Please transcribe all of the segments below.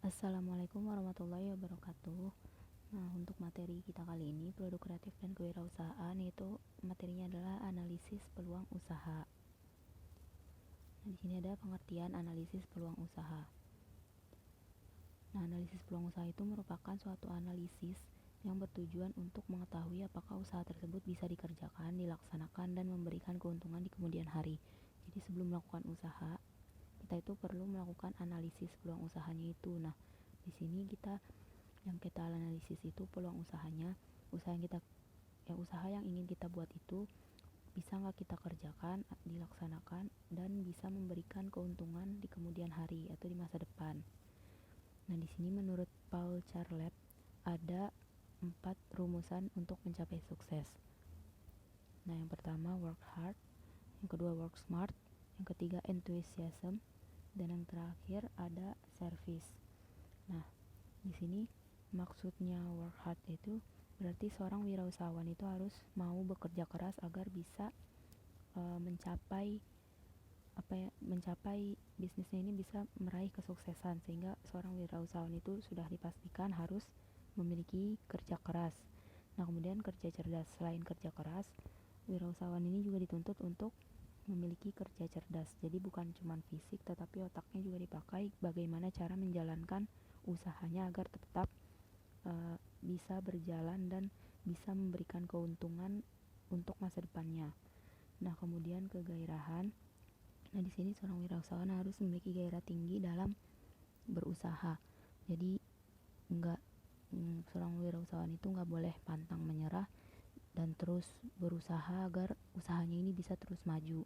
Assalamualaikum warahmatullahi wabarakatuh. Nah, untuk materi kita kali ini, produk kreatif dan kewirausahaan, yaitu materinya adalah analisis peluang usaha. Nah, di sini ada pengertian analisis peluang usaha. Nah, analisis peluang usaha itu merupakan suatu analisis yang bertujuan untuk mengetahui apakah usaha tersebut bisa dikerjakan, dilaksanakan, dan memberikan keuntungan di kemudian hari. Jadi sebelum melakukan usaha, kita itu perlu melakukan analisis peluang usahanya itu. Nah, di sini yang kita analisis itu peluang usahanya, usaha yang ingin kita buat itu bisa nggak kita kerjakan, dilaksanakan, dan bisa memberikan keuntungan di kemudian hari atau di masa depan. Nah, di sini menurut Paul Charlet ada 4 rumusan untuk mencapai sukses. Nah, yang pertama work hard, yang kedua work smart, yang ketiga enthusiasm, dan yang terakhir ada service. Nah, di sini maksudnya work hard itu berarti seorang wirausahawan itu harus mau bekerja keras agar bisa mencapai bisnisnya ini bisa meraih kesuksesan, sehingga seorang wirausahawan itu sudah dipastikan harus memiliki kerja keras. Nah, kemudian kerja cerdas. Selain kerja keras, wirausahawan ini juga dituntut untuk memiliki kerja cerdas. Jadi bukan cuma fisik, tetapi otaknya juga dipakai bagaimana cara menjalankan usahanya agar tetap bisa berjalan dan bisa memberikan keuntungan untuk masa depannya. Nah, kemudian kegairahan. Nah, di sini seorang wirausahawan harus memiliki gairah tinggi dalam berusaha. Jadi seorang wirausahawan itu nggak boleh pantang menyerah dan terus berusaha agar usahanya ini bisa terus maju.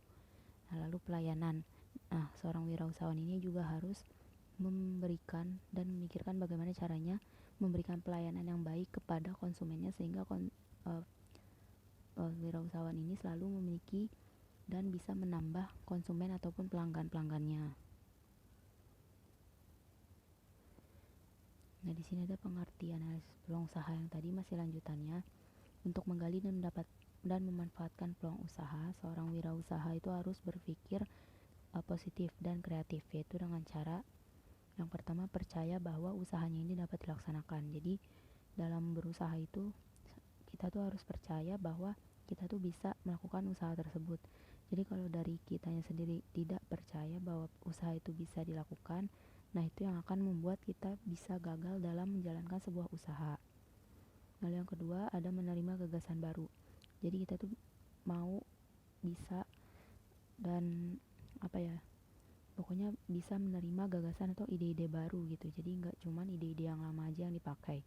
Nah, lalu pelayanan. Nah, seorang wirausahawan ini juga harus memberikan dan memikirkan bagaimana caranya memberikan pelayanan yang baik kepada konsumennya, sehingga wirausahawan ini selalu memiliki dan bisa menambah konsumen ataupun pelanggan-pelanggannya. Nah, di sini ada pengertian analisis peluang usaha yang tadi masih lanjutannya. Untuk menggali dan memanfaatkan peluang usaha, seorang wirausaha itu harus berpikir positif dan kreatif, yaitu dengan cara yang pertama percaya bahwa usahanya ini dapat dilaksanakan. Jadi dalam berusaha itu kita tuh harus percaya bahwa kita tuh bisa melakukan usaha tersebut. Jadi kalau dari kitanya sendiri tidak percaya bahwa usaha itu bisa dilakukan, nah itu yang akan membuat kita bisa gagal dalam menjalankan sebuah usaha. Lalu yang kedua ada menerima gagasan baru. Jadi kita tuh mau bisa dan pokoknya bisa menerima gagasan atau ide-ide baru gitu. Jadi nggak cuman ide-ide yang lama aja yang dipakai.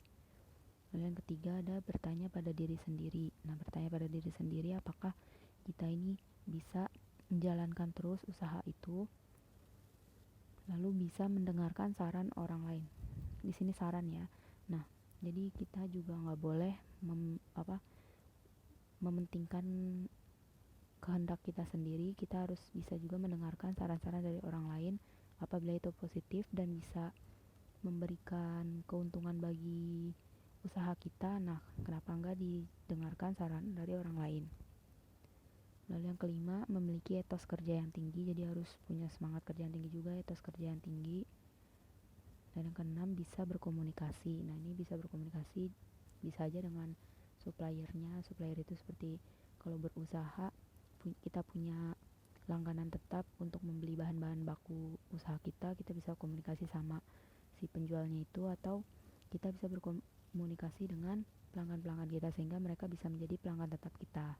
Lalu yang ketiga ada bertanya pada diri sendiri. Nah, bertanya pada diri sendiri apakah kita ini bisa menjalankan terus usaha itu, lalu bisa mendengarkan saran orang lain. Di sini saran ya. Nah, jadi kita juga nggak boleh mementingkan kehendak kita sendiri. Kita harus bisa juga mendengarkan saran-saran dari orang lain apabila itu positif dan bisa memberikan keuntungan bagi usaha kita. Nah, kenapa enggak didengarkan saran dari orang lain. Lalu yang kelima, memiliki etos kerja yang tinggi. Jadi harus punya semangat kerja yang tinggi juga, etos kerja yang tinggi. Dan yang keenam, bisa berkomunikasi. Nah, ini bisa berkomunikasi bisa aja dengan suppliernya. Supplier itu seperti kalau berusaha kita punya langganan tetap untuk membeli bahan-bahan baku usaha kita bisa komunikasi sama si penjualnya itu, atau kita bisa berkomunikasi dengan pelanggan-pelanggan kita sehingga mereka bisa menjadi pelanggan tetap kita.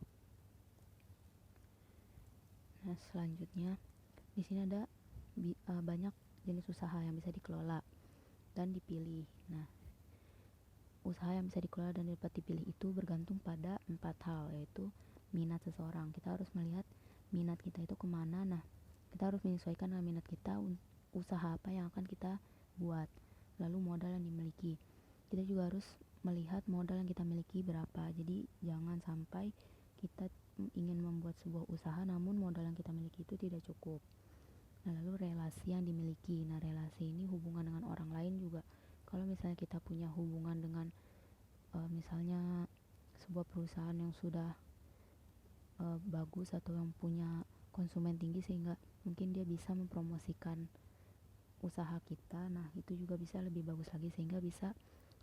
Nah, selanjutnya di sini ada banyak jenis usaha yang bisa dikelola dan dipilih. Nah, usaha yang bisa dikelola dan dapat dipilih itu bergantung pada 4 hal, yaitu minat seseorang. Kita harus melihat minat kita itu kemana. Nah, kita harus menyesuaikan dengan minat kita usaha apa yang akan kita buat. Lalu modal yang dimiliki, kita juga harus melihat modal yang kita miliki berapa. Jadi jangan sampai kita ingin membuat sebuah usaha namun modal yang kita miliki itu tidak cukup. Nah, lalu relasi yang dimiliki. Nah, relasi ini hubungan dengan orang lain juga. Kalau misalnya kita punya hubungan dengan misalnya sebuah perusahaan yang sudah bagus atau yang punya konsumen tinggi, sehingga mungkin dia bisa mempromosikan usaha kita. Nah itu juga bisa lebih bagus lagi sehingga bisa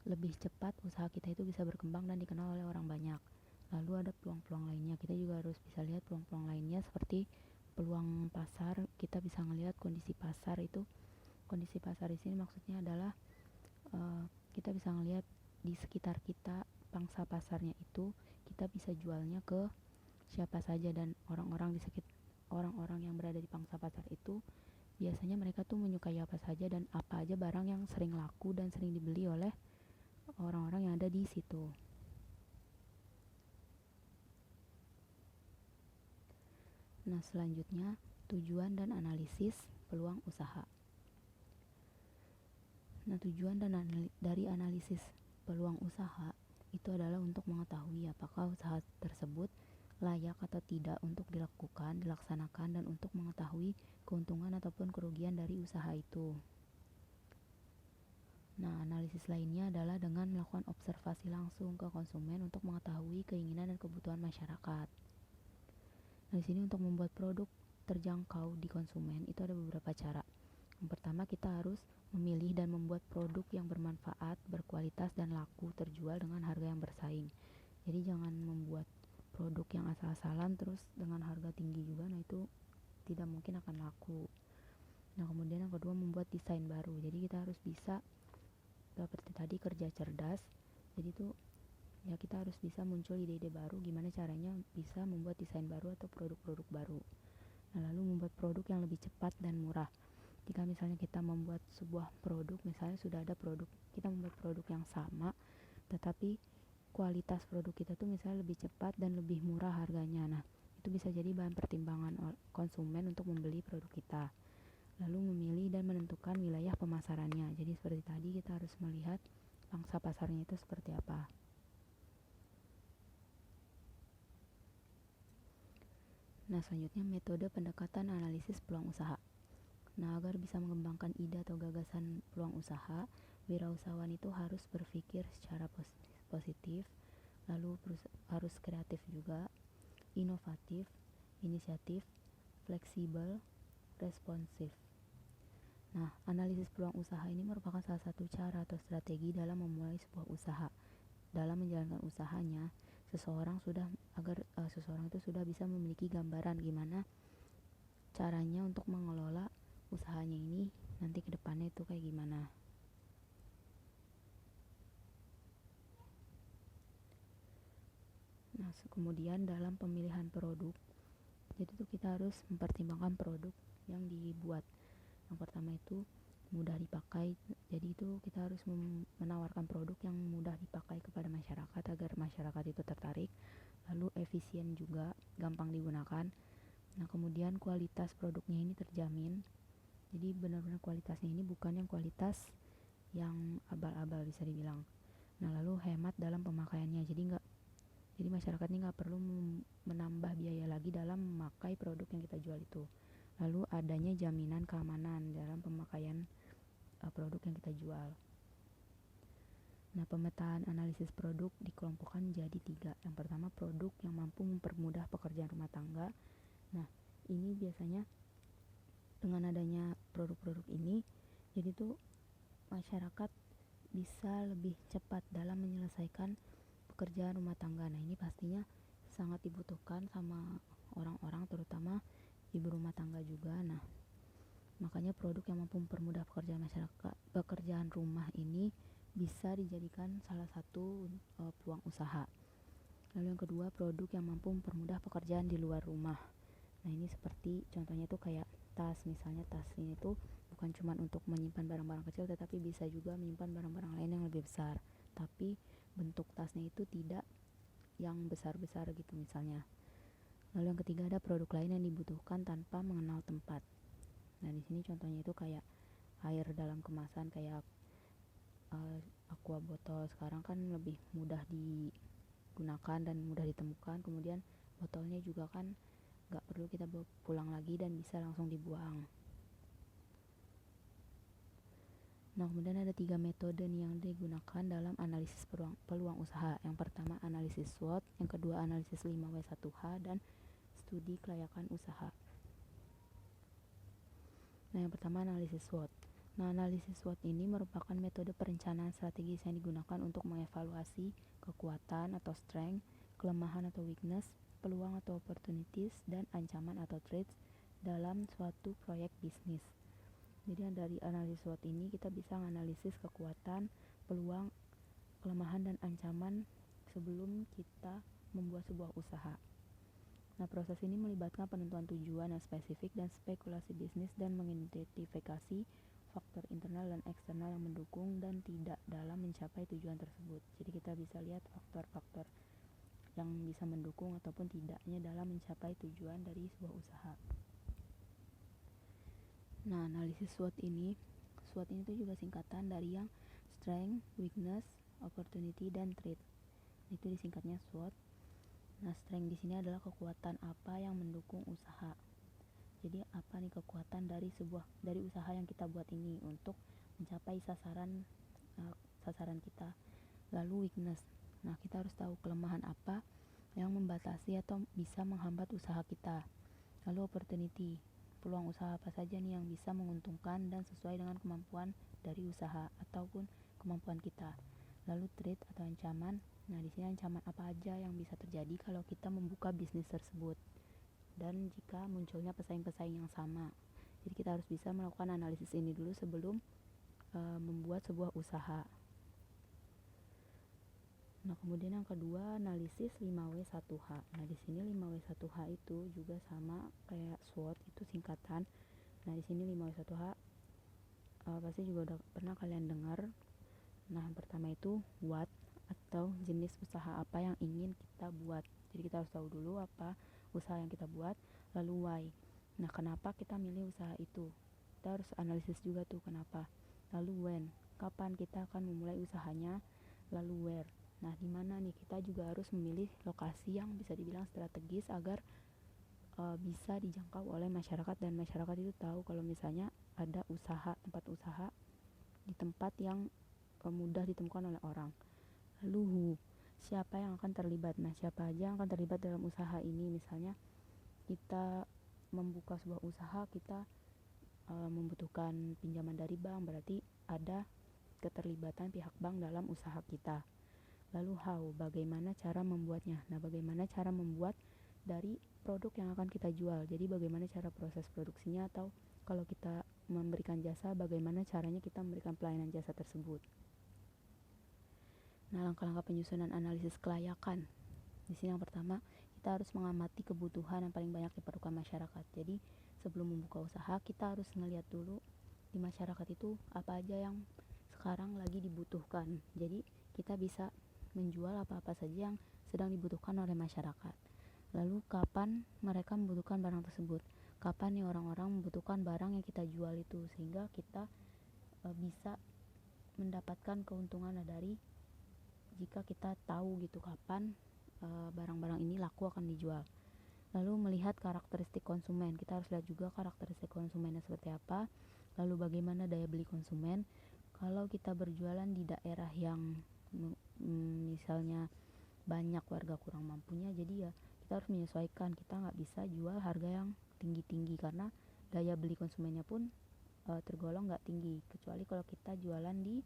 lebih cepat usaha kita itu bisa berkembang dan dikenal oleh orang banyak. Lalu ada peluang-peluang lainnya, kita juga harus bisa lihat peluang-peluang lainnya seperti peluang pasar. Kita bisa melihat kondisi pasar itu. Kondisi pasar di sini maksudnya adalah kita bisa melihat di sekitar kita pangsa pasarnya itu kita bisa jualnya ke siapa saja, dan orang-orang di sekitar orang-orang yang berada di pangsa pasar itu biasanya mereka tuh menyukai apa saja dan apa aja barang yang sering laku dan sering dibeli oleh orang-orang yang ada di situ. Nah, selanjutnya tujuan dan analisis peluang usaha. Nah, tujuan dari analisis peluang usaha itu adalah untuk mengetahui apakah usaha tersebut layak atau tidak untuk dilaksanakan, dan untuk mengetahui keuntungan ataupun kerugian dari usaha itu. Nah, analisis lainnya adalah dengan melakukan observasi langsung ke konsumen untuk mengetahui keinginan dan kebutuhan masyarakat. Nah, di sini untuk membuat produk terjangkau di konsumen itu ada beberapa cara. Yang pertama, kita harus memilih dan membuat produk yang bermanfaat, berkualitas, dan laku terjual dengan harga yang bersaing. Jadi jangan membuat produk yang asal-asalan terus dengan harga tinggi juga, nah itu tidak mungkin akan laku. Nah, kemudian yang kedua, membuat desain baru. Jadi kita harus bisa seperti tadi kerja cerdas. Jadi itu ya kita harus bisa muncul ide-ide baru gimana caranya bisa membuat desain baru atau produk-produk baru. Nah, lalu membuat produk yang lebih cepat dan murah. Jika misalnya kita membuat sebuah produk, misalnya sudah ada produk, kita membuat produk yang sama tetapi kualitas produk kita tuh misalnya lebih cepat dan lebih murah harganya. Nah, itu bisa jadi bahan pertimbangan konsumen untuk membeli produk kita. Lalu memilih dan menentukan wilayah pemasarannya. Jadi seperti tadi kita harus melihat pangsa pasarnya itu seperti apa. Nah, selanjutnya metode pendekatan analisis peluang usaha. Nah, agar bisa mengembangkan ide atau gagasan peluang usaha, wirausahawan itu harus berpikir secara positif, lalu harus kreatif juga, inovatif, inisiatif, fleksibel, responsif. Nah, analisis peluang usaha ini merupakan salah satu cara atau strategi dalam memulai sebuah usaha. Dalam menjalankan usahanya, seseorang itu sudah bisa memiliki gambaran gimana caranya untuk mengelola usahanya ini nanti ke depannya itu kayak gimana. Nah, kemudian dalam pemilihan produk, jadi tuh kita harus mempertimbangkan produk yang dibuat. Yang pertama itu mudah dipakai. Jadi itu kita harus menawarkan produk yang mudah dipakai kepada masyarakat agar masyarakat itu tertarik. Lalu efisien juga, gampang digunakan. Nah, kemudian kualitas produknya ini terjamin. Jadi benar-benar kualitasnya ini bukan yang kualitas yang abal-abal bisa dibilang. Nah, lalu hemat dalam pemakaiannya. Jadi masyarakat ini nggak perlu menambah biaya lagi dalam memakai produk yang kita jual itu. Lalu adanya jaminan keamanan dalam pemakaian produk yang kita jual. Nah, pemetaan analisis produk dikelompokkan menjadi 3. Yang pertama, produk yang mampu mempermudah pekerjaan rumah tangga. Nah, ini biasanya dengan adanya produk-produk ini, jadi tuh masyarakat bisa lebih cepat dalam menyelesaikan pekerjaan rumah tangga. Nah, ini pastinya sangat dibutuhkan sama orang-orang, terutama ibu rumah tangga juga. Nah, makanya produk yang mampu mempermudah pekerjaan rumah ini bisa dijadikan salah satu peluang usaha. Lalu yang kedua, produk yang mampu mempermudah pekerjaan di luar rumah. Nah, ini seperti contohnya tuh kayak tas. Misalnya tas ini tuh bukan cuma untuk menyimpan barang-barang kecil, tetapi bisa juga menyimpan barang-barang lain yang lebih besar. Tapi bentuk tasnya itu tidak yang besar-besar gitu misalnya. Lalu yang ketiga, ada produk lain yang dibutuhkan tanpa mengenal tempat. Nah, di sini contohnya itu kayak air dalam kemasan kayak aqua botol. Sekarang kan lebih mudah digunakan dan mudah ditemukan. Kemudian botolnya juga kan gak perlu kita bawa pulang lagi dan bisa langsung dibuang. Nah, kemudian ada 3 metode nih yang digunakan dalam analisis peluang usaha. Yang pertama, analisis SWOT. Yang kedua, analisis 5W1H, dan studi kelayakan usaha. Nah, yang pertama, analisis SWOT. Nah, analisis SWOT ini merupakan metode perencanaan strategis yang digunakan untuk mengevaluasi kekuatan atau strength, kelemahan atau weakness, peluang atau opportunities, dan ancaman atau threats dalam suatu proyek bisnis. Jadi dari analisis SWOT ini kita bisa menganalisis kekuatan, peluang, kelemahan, dan ancaman sebelum kita membuat sebuah usaha. Nah, proses ini melibatkan penentuan tujuan yang spesifik dan spekulasi bisnis dan mengidentifikasi faktor internal dan eksternal yang mendukung dan tidak dalam mencapai tujuan tersebut. Jadi kita bisa lihat faktor-faktor yang bisa mendukung ataupun tidaknya dalam mencapai tujuan dari sebuah usaha. Nah, analisis SWOT ini itu juga singkatan dari yang strength, weakness, opportunity, dan threat. Itu disingkatnya SWOT. Nah, strength di sini adalah kekuatan apa yang mendukung usaha. Jadi apa nih kekuatan dari usaha yang kita buat ini untuk mencapai sasaran kita. Lalu weakness. Nah, kita harus tahu kelemahan apa yang membatasi atau bisa menghambat usaha kita. Lalu opportunity. Peluang usaha apa saja nih yang bisa menguntungkan dan sesuai dengan kemampuan dari usaha ataupun kemampuan kita. Lalu threat atau ancaman. Nah, di sini ancaman apa aja yang bisa terjadi kalau kita membuka bisnis tersebut dan jika munculnya pesaing-pesaing yang sama. Jadi kita harus bisa melakukan analisis ini dulu sebelum membuat sebuah usaha. Nah, kemudian yang kedua, analisis 5W1H. Nah, di sini 5W1H itu juga sama kayak SWOT, itu singkatan. Nah, di sini 5W1H pasti juga udah pernah kalian dengar. Nah, yang pertama itu what atau jenis usaha apa yang ingin kita buat. Jadi kita harus tahu dulu apa usaha yang kita buat, lalu why. Nah, kenapa kita milih usaha itu? Kita harus analisis juga tuh kenapa. Lalu when, kapan kita akan memulai usahanya, lalu where. Nah, di mana nih kita juga harus memilih lokasi yang bisa dibilang strategis agar bisa dijangkau oleh masyarakat dan masyarakat itu tahu kalau misalnya ada tempat usaha di tempat yang mudah ditemukan oleh orang. Lalu who, siapa yang akan terlibat. Nah, siapa aja yang akan terlibat dalam usaha ini. Misalnya kita membuka sebuah usaha, kita membutuhkan pinjaman dari bank, berarti ada keterlibatan pihak bank dalam usaha kita. Lalu how, bagaimana cara membuatnya. Nah, bagaimana cara membuat dari produk yang akan kita jual. Jadi bagaimana cara proses produksinya, atau kalau kita memberikan jasa, bagaimana caranya kita memberikan pelayanan jasa tersebut. Nah, langkah-langkah penyusunan analisis kelayakan. Di sini yang pertama, kita harus mengamati kebutuhan yang paling banyak diperlukan masyarakat. Jadi sebelum membuka usaha, kita harus ngeliat dulu di masyarakat itu apa aja yang sekarang lagi dibutuhkan. Jadi kita bisa menjual apa-apa saja yang sedang dibutuhkan oleh masyarakat. Lalu kapan mereka membutuhkan barang tersebut? Kapan nih orang-orang membutuhkan barang yang kita jual itu, sehingga kita bisa mendapatkan keuntungan dari jika kita tahu gitu kapan barang-barang ini laku akan dijual. Lalu melihat karakteristik konsumen, kita harus lihat juga karakteristik konsumennya seperti apa. Lalu bagaimana daya beli konsumen. Kalau kita berjualan di daerah yang misalnya banyak warga kurang mampunya, jadi ya kita harus menyesuaikan. Kita nggak bisa jual harga yang tinggi-tinggi karena daya beli konsumennya pun tergolong nggak tinggi, kecuali kalau kita jualan di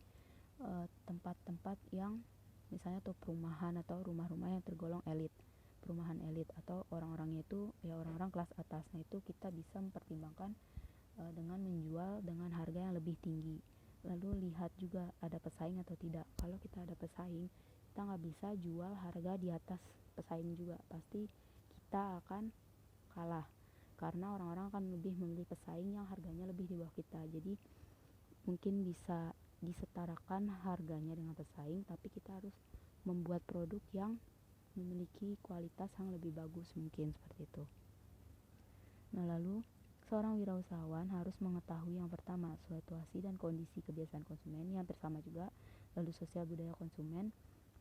tempat-tempat yang misalnya atau perumahan atau rumah-rumah yang tergolong elit, perumahan elit, atau orang-orangnya itu ya orang-orang kelas atas. Nah, itu kita bisa mempertimbangkan dengan menjual dengan harga yang lebih tinggi. Lalu lihat juga ada pesaing atau tidak. Kalau kita ada pesaing, kita nggak bisa jual harga di atas pesaing juga, pasti kita akan kalah karena orang-orang akan lebih memilih pesaing yang harganya lebih di bawah kita. Jadi mungkin bisa disetarakan harganya dengan pesaing, tapi kita harus membuat produk yang memiliki kualitas yang lebih bagus, mungkin seperti itu. Nah, lalu seorang wirausahawan harus mengetahui yang pertama situasi dan kondisi kebiasaan konsumen yang hampir sama juga, lalu sosial budaya konsumen,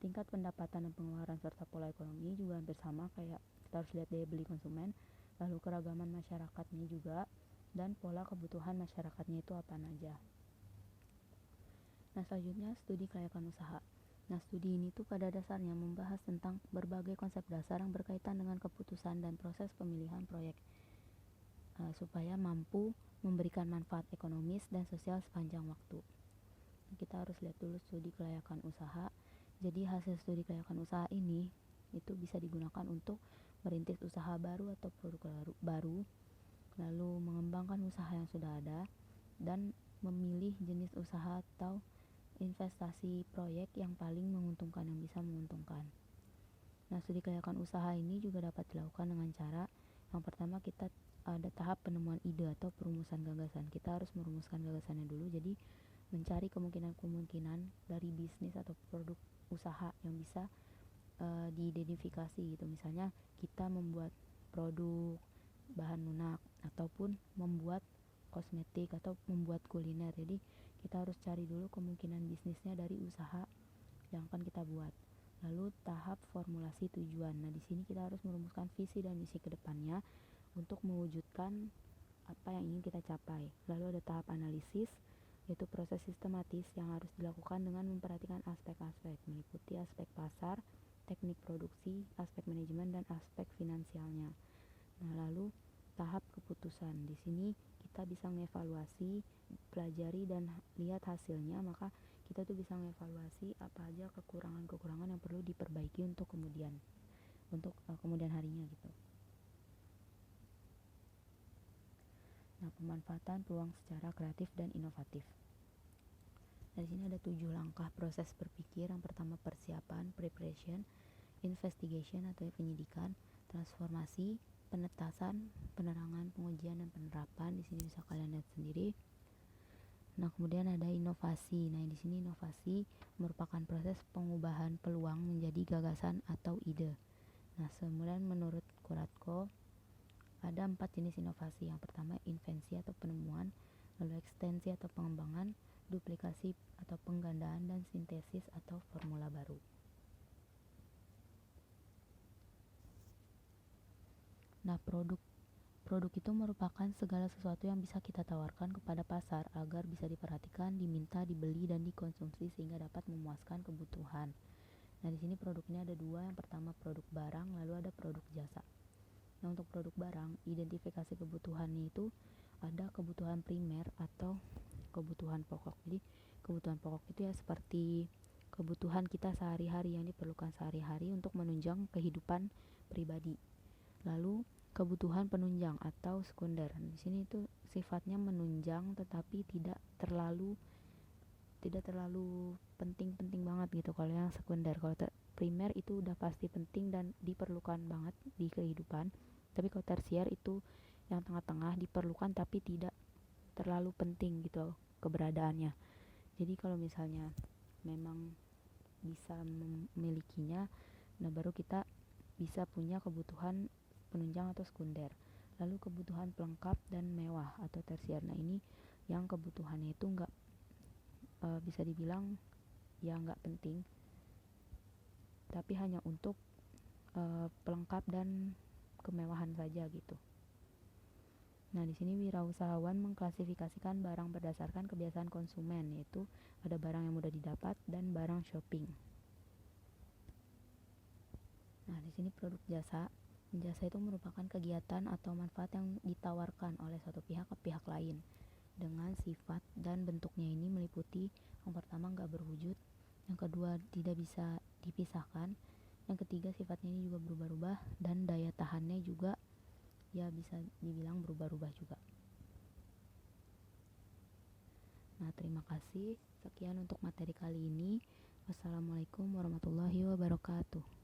tingkat pendapatan dan pengeluaran serta pola ekonomi juga hampir sama, kayak kita harus lihat daya beli konsumen, lalu keragaman masyarakatnya juga, dan pola kebutuhan masyarakatnya itu apa aja. Nah, selanjutnya studi kelayakan usaha. Nah, studi ini tuh pada dasarnya membahas tentang berbagai konsep dasar yang berkaitan dengan keputusan dan proses pemilihan proyek supaya mampu memberikan manfaat ekonomis dan sosial sepanjang waktu. Kita harus lihat dulu studi kelayakan usaha. Jadi hasil studi kelayakan usaha ini itu bisa digunakan untuk merintis usaha baru atau produk baru, lalu mengembangkan usaha yang sudah ada, dan memilih jenis usaha atau investasi proyek yang paling menguntungkan, yang bisa menguntungkan. Nah, studi kelayakan usaha ini juga dapat dilakukan dengan cara yang pertama, kita ada tahap penemuan ide atau perumusan gagasan. Kita harus merumuskan gagasannya dulu, jadi mencari kemungkinan-kemungkinan dari bisnis atau produk usaha yang bisa diidentifikasi gitu. Misalnya kita membuat produk bahan lunak ataupun membuat kosmetik atau membuat kuliner. Jadi kita harus cari dulu kemungkinan bisnisnya dari usaha yang akan kita buat. Lalu tahap formulasi tujuan. Nah, di sini kita harus merumuskan visi dan misi ke depannya untuk mewujudkan apa yang ingin kita capai. Lalu ada tahap analisis, yaitu proses sistematis yang harus dilakukan dengan memperhatikan aspek-aspek, meliputi aspek pasar, teknik produksi, aspek manajemen, dan aspek finansialnya. Nah, lalu tahap keputusan. Di sini kita bisa mengevaluasi, pelajari, dan lihat hasilnya, maka kita tuh bisa mengevaluasi apa aja kekurangan-kekurangan yang perlu diperbaiki untuk kemudian harinya gitu. Nah, pemanfaatan peluang secara kreatif dan inovatif. Nah, di sini ada 7 langkah proses berpikir. Yang pertama persiapan, preparation, investigation atau penyidikan, transformasi, penetasan, penerangan, pengujian, dan penerapan. Di sini bisa kalian lihat sendiri. Nah, kemudian ada inovasi. Nah, di sini inovasi merupakan proses pengubahan peluang menjadi gagasan atau ide. Nah, kemudian menurut Kuratko ada 4 jenis inovasi. Yang pertama invensi atau penemuan, lalu ekstensi atau pengembangan, duplikasi atau penggandaan, dan sintesis atau formula baru. Nah, produk itu merupakan segala sesuatu yang bisa kita tawarkan kepada pasar agar bisa diperhatikan, diminta, dibeli, dan dikonsumsi sehingga dapat memuaskan kebutuhan. Nah, di sini produknya ada 2. Yang pertama produk barang, lalu ada produk jasa. Nah, untuk produk barang, identifikasi kebutuhannya itu ada kebutuhan primer atau kebutuhan pokok. Jadi kebutuhan pokok itu ya seperti kebutuhan kita sehari-hari yang diperlukan sehari-hari untuk menunjang kehidupan pribadi. Lalu kebutuhan penunjang atau sekunder. Di sini itu sifatnya menunjang tetapi tidak terlalu penting-penting banget gitu. Kalau yang sekunder, kalau primer itu udah pasti penting dan diperlukan banget di kehidupan. Tapi kalau tersier itu yang tengah-tengah, diperlukan tapi tidak terlalu penting gitu keberadaannya. Jadi kalau misalnya memang bisa memilikinya, nah baru kita bisa punya kebutuhan penunjang atau sekunder. Lalu kebutuhan pelengkap dan mewah atau tersier. Nah, ini yang kebutuhannya itu nggak bisa dibilang ya nggak penting, tapi hanya untuk pelengkap dan kemewahan saja gitu. Nah, di sini wirausahawan mengklasifikasikan barang berdasarkan kebiasaan konsumen, yaitu ada barang yang mudah didapat dan barang shopping. Nah, di sini produk jasa. Jasa itu merupakan kegiatan atau manfaat yang ditawarkan oleh satu pihak ke pihak lain dengan sifat dan bentuknya ini meliputi yang pertama nggak berwujud, yang kedua tidak bisa dipisahkan, yang ketiga sifatnya ini juga berubah-ubah, dan daya tahannya juga ya bisa dibilang berubah-ubah juga. Nah, terima kasih. Sekian untuk materi kali ini. Wassalamualaikum warahmatullahi wabarakatuh.